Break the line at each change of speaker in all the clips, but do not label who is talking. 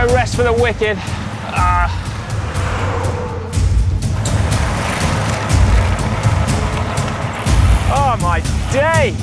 No rest for the wicked. Oh my days!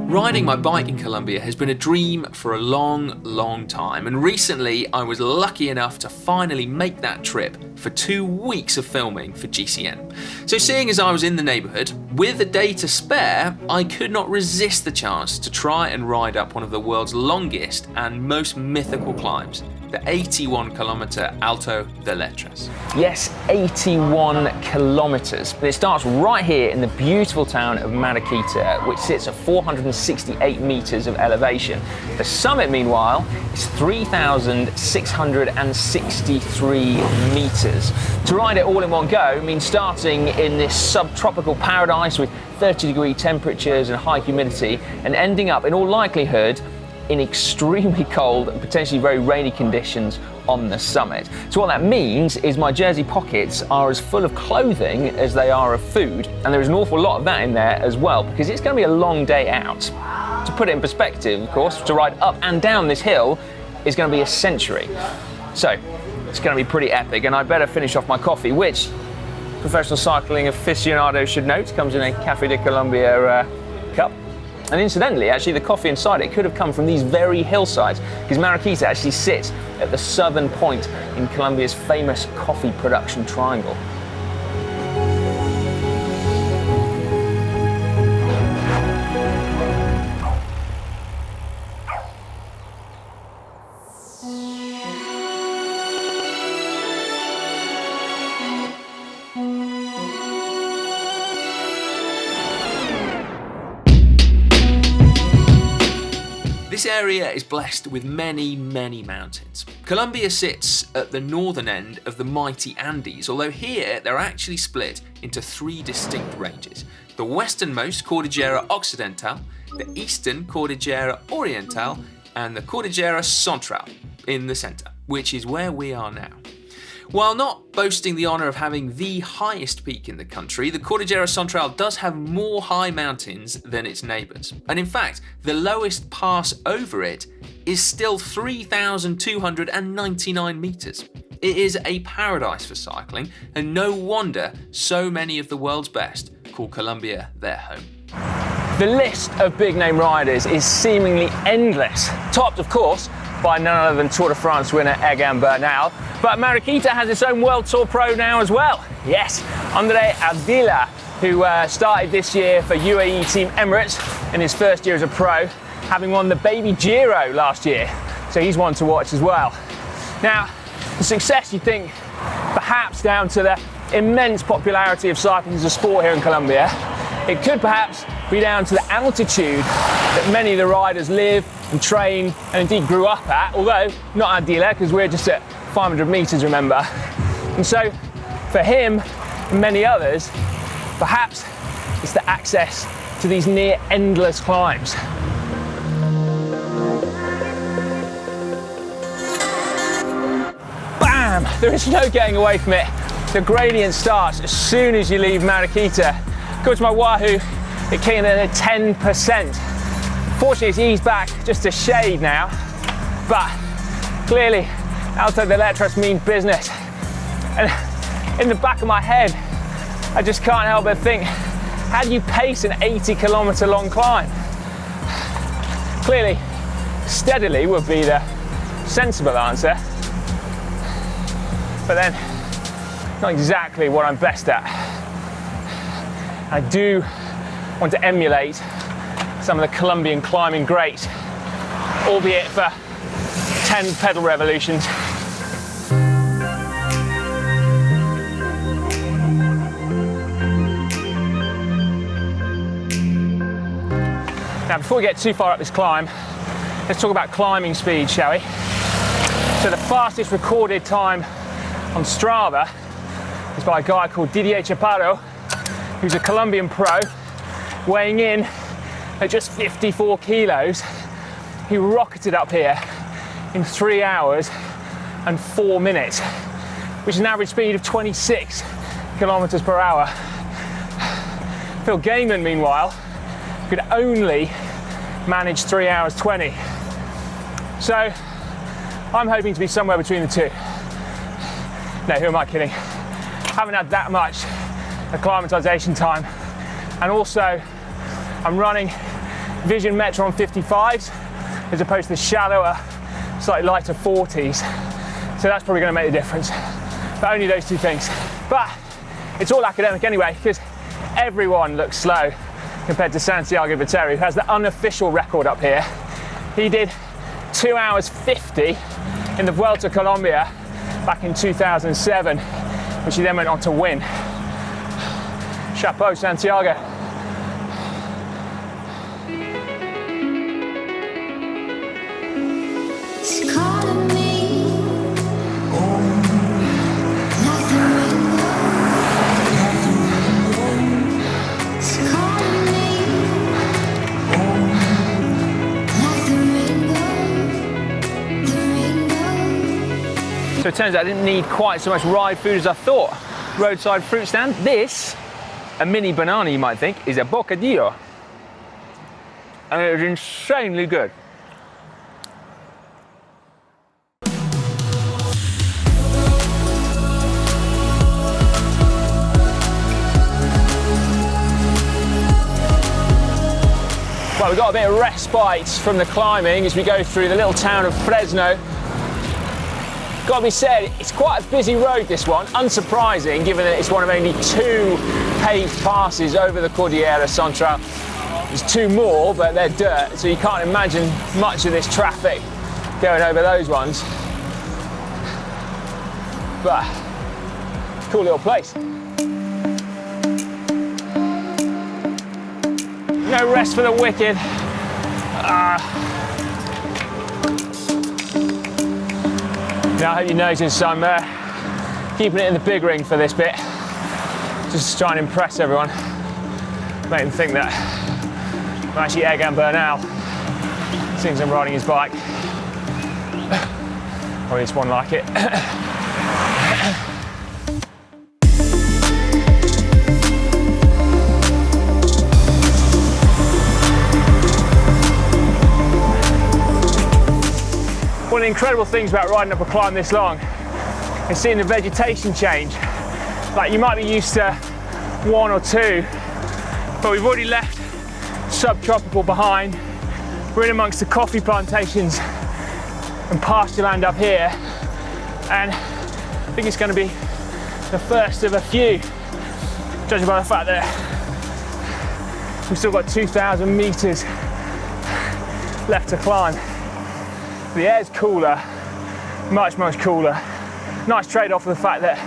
Riding my bike in Colombia has been a dream for a long time, and recently I was lucky enough to finally make that trip for 2 weeks of filming for GCN. So seeing as I was in the neighbourhood, with a day to spare, I could not resist the chance to try and ride up one of the world's longest and most mythical climbs, the 81-kilometre Alto de Letras. Yes, 81 kilometres. But it starts right here in the beautiful town of Mariquita, which sits at 468 metres of elevation. The summit, meanwhile, is 3,663 metres. To ride it all in one go means starting in this subtropical paradise with 30-degree temperatures and high humidity, and ending up, in all likelihood, in extremely cold and potentially very rainy conditions on the summit. So what that means is my jersey pockets are as full of clothing as they are of food, and there's an awful lot of that in there as well, because it's going to be a long day out. To put it in perspective, of course, to ride up and down this hill is going to be a century. So it's going to be pretty epic, and I better finish off my coffee, which professional cycling aficionados should note comes in a Café de Colombia cup. And incidentally, actually, the coffee inside it could have come from these very hillsides, because Mariquita actually sits at the southern point in Colombia's famous coffee production triangle. This area is blessed with many mountains. Colombia sits at the northern end of the mighty Andes, although here they're actually split into 3 distinct ranges. The westernmost Cordillera Occidental, the eastern Cordillera Oriental, and the Cordillera Central in the centre, which is where we are now. While not boasting the honour of having the highest peak in the country, the Cordillera Central does have more high mountains than its neighbours. And in fact, the lowest pass over it is still 3,299 metres. It is a paradise for cycling, and no wonder so many of the world's best call Colombia their home. The list of big name riders is seemingly endless, topped of course by none other than Tour de France winner Egan Bernal. But Mariquita has its own World Tour Pro now as well. Yes, Andre Ardila, who started this year for UAE Team Emirates in his first year as a pro, having won the Baby Giro last year. So he's one to watch as well. Now, the success, you think, perhaps down to the immense popularity of cycling as a sport here in Colombia. It could perhaps be down to the altitude that many of the riders live and train and indeed grew up at, although not Ardila, because we're just at 500 metres, remember. And so for him and many others, perhaps it's the access to these near endless climbs. Bam! There is no getting away from it. The gradient starts as soon as you leave Mariquita. Go to my Wahoo, it came in at 10%. Fortunately, it's eased back just a shade now, but clearly Alto de Letras means business. And in the back of my head, I just can't help but think, how do you pace an 80-kilometre long climb? Clearly, steadily would be the sensible answer, but then not exactly what I'm best at. I do want to emulate some of the Colombian climbing greats, albeit for 10 pedal revolutions. Now, before we get too far up this climb, let's talk about climbing speed, shall we? So the fastest recorded time on Strava is by a guy called Didier Chaparro, who's a Colombian pro, weighing in
at just 54 kilos, he rocketed up here in 3 hours and 4 minutes, which is an average speed of 26 kilometers per hour. Phil Gaiman, meanwhile, could only manage 3 hours 20. So I'm hoping to be somewhere between the two. No, who am I kidding? Haven't had that much acclimatization time. And also, I'm running Vision Metron 55s as opposed to the shallower, slightly lighter 40s. So that's probably going to make the difference. But only those two things. But it's all academic anyway, because everyone looks slow compared to Santiago Viteri, who has the unofficial record up here. He did 2 hours 50 in the Vuelta to Colombia back in 2007, which he then went on to win. Chapeau, Santiago.
So it turns out I didn't need quite so much ride food as I thought. Roadside fruit stand. This, a mini banana you might think, is a bocadillo. And it is insanely good. Well, we've got a bit of respite from the climbing as we go through the little town of Fresno. Gotta be said, it's quite a busy road, this one, unsurprising given that it's one of only 2 paved passes over the Cordillera Central. There's 2 more, but they're dirt, so you can't imagine much of this traffic going over those ones. But, cool little place. No rest for the wicked. Now, I hope you notice I'm keeping it in the big ring for this bit, just to try and impress everyone, make them think that I'm actually Egan Bernal, seeing I'm riding his bike, or at least one like it. One of the incredible things about riding up a climb this long is seeing the vegetation change. Like, you might be used to 1 or 2, but we've already left subtropical behind. We're in amongst the coffee plantations and pasture land up here, and I think it's going to be the first of a few, judging by the fact that we've still got 2,000 meters left to climb. The air's cooler, much, much cooler. Nice trade-off with the fact that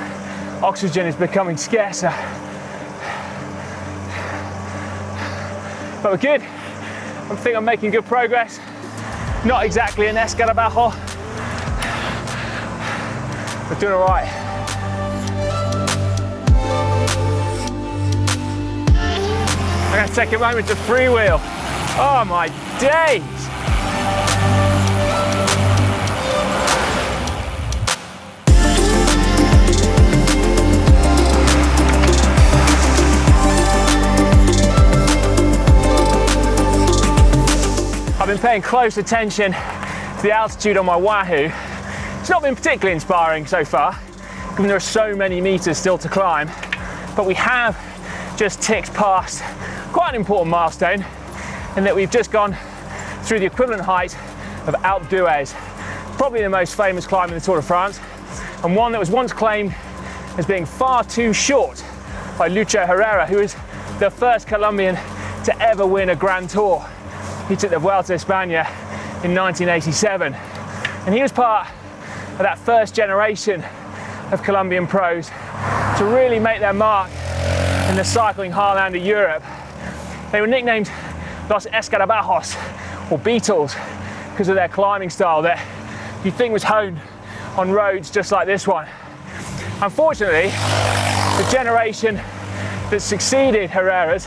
oxygen is becoming scarcer. But we're good. I think I'm making good progress. Not exactly an escarabajo. We're doing all right. I'm going to take a moment to freewheel. Oh my days! I've been paying close attention to the altitude on my Wahoo. It's not been particularly inspiring so far, given there are so many meters still to climb, but we have just ticked past quite an important milestone, in that we've just gone through the equivalent height of Alto de Letras, probably the most famous climb in the Tour de France, and one that was once claimed as being far too short by Lucho Herrera, who was the first Colombian to ever win a Grand Tour. He took the Vuelta to España in 1987, and he was part of that first generation of Colombian pros to really make their mark in the cycling heartland of Europe. They were nicknamed Los Escarabajos, or Beetles, because of their climbing style that you'd think was honed on roads just like this one. Unfortunately, the generation that succeeded Herrera's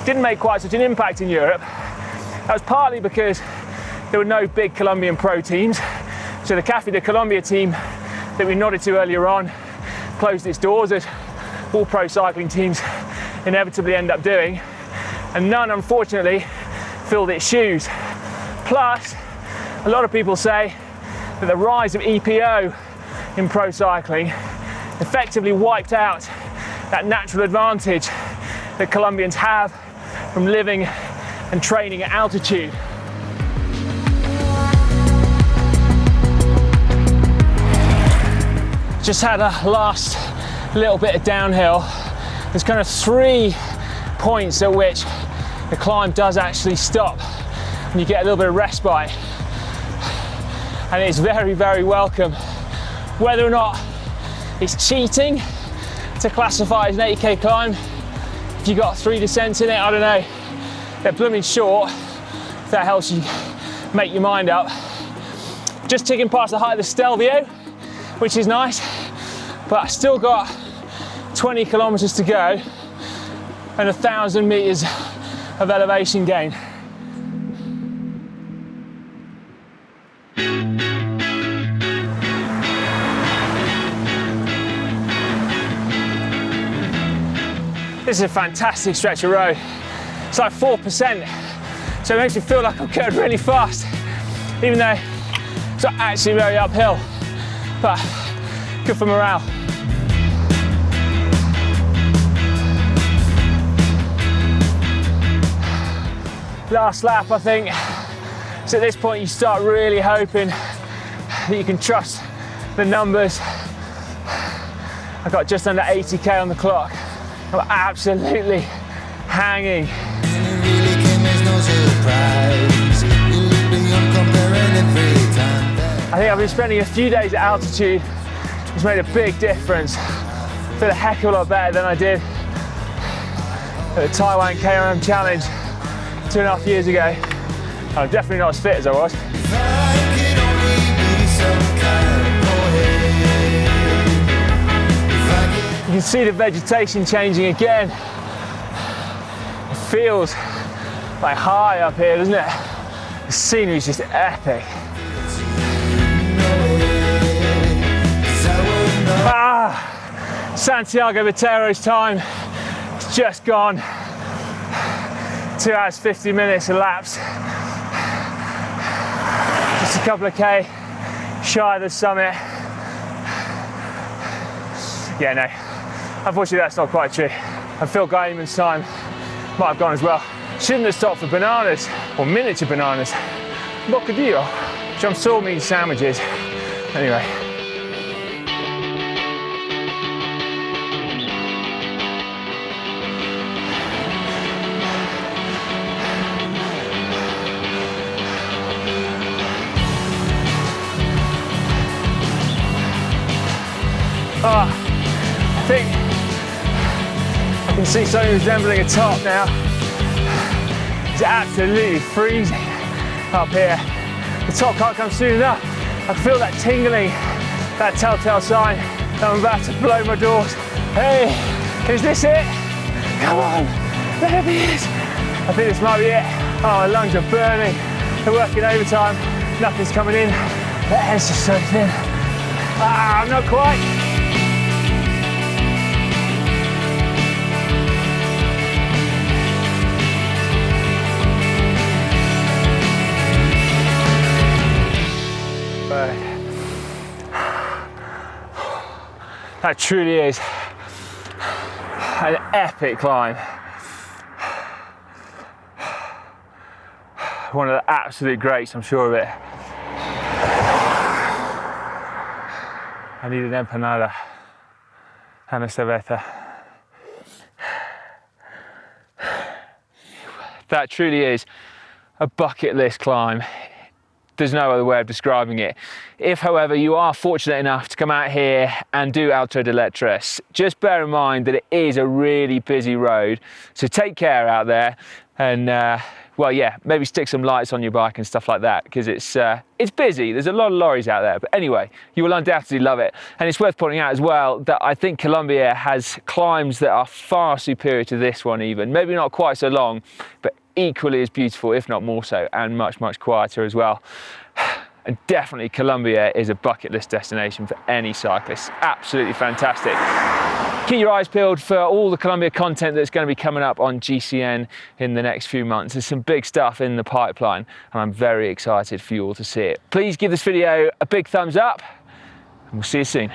didn't make quite such an impact in Europe,
That was partly because there were no big Colombian pro teams. So the Café de Colombia team that we nodded to earlier on closed its doors, as all pro cycling teams inevitably end up doing. And none, unfortunately, filled its shoes. Plus, a lot of people say that the rise of EPO in pro cycling effectively wiped out that natural advantage that Colombians have from living and training at altitude. Just had a last little bit of downhill. There's kind of 3 points at which the climb does actually stop and you get a little bit of respite. And it's very, very welcome. Whether or not it's cheating to classify as an 80k climb, if you got 3 descents in it, I don't know. They're blooming short, if that helps you make your mind up. Just ticking past the height of the Stelvio, which is nice, but I still got 20 kilometers to go and 1,000 meters of elevation gain. This is a fantastic stretch of road. It's like 4%, so it makes me feel like I'm going really fast, even though it's not actually very uphill, but good for morale. Last lap, I think. So at this point you start really hoping that you can trust the numbers. I got just under 80k on the clock. I'm absolutely hanging. I think I've been spending a few days at altitude, which made a big difference. I feel a heck of a lot better than I did at the Taiwan KRM Challenge 2.5 years ago. I'm definitely not as fit as I was. You can see the vegetation changing again. It feels like high up here, doesn't it? The scenery is just epic. Santiago Botero's time is just gone. 2 hours 50 minutes elapsed. Just a couple of K shy of the summit. Yeah, no, unfortunately that's not quite true. And Phil Guyman's time might have gone as well. Shouldn't have stopped for bananas, or miniature bananas. Bocadillo, which I'm sure means sandwiches. Anyway. I think I can see something resembling a top now. It's absolutely freezing up here. The top can't come soon enough. I can feel that tingling, that telltale sign that I'm about to blow my doors. Hey, is this it? Come on, there it is. I think this might be it. Oh, my lungs are burning. They're working overtime. Nothing's coming in. The air's just so thin. I'm not quite. That truly is an epic climb. One of the absolute greats, I'm sure of it. I need an empanada and a cerveza. That truly is a bucket list climb. There's no other way of describing it. If, however, you are fortunate enough to come out here and do Alto de Letras, just bear in mind that it is a really busy road. So take care out there and, well, yeah, maybe stick some lights on your bike and stuff like that, because it's busy. There's a lot of lorries out there. But anyway, you will undoubtedly love it. And it's worth pointing out as well that I think Colombia has climbs that are far superior to this one even. Maybe not quite so long, but equally as beautiful, if not more so, and much, much quieter as well. And definitely Colombia is a bucket list destination for any cyclist. Absolutely fantastic. Keep your eyes peeled for all the Colombia content that's going to be coming up on GCN in the next few months. There's some big stuff in the pipeline, and I'm very excited for you all to see it. Please give this video a big thumbs up, and we'll see you soon.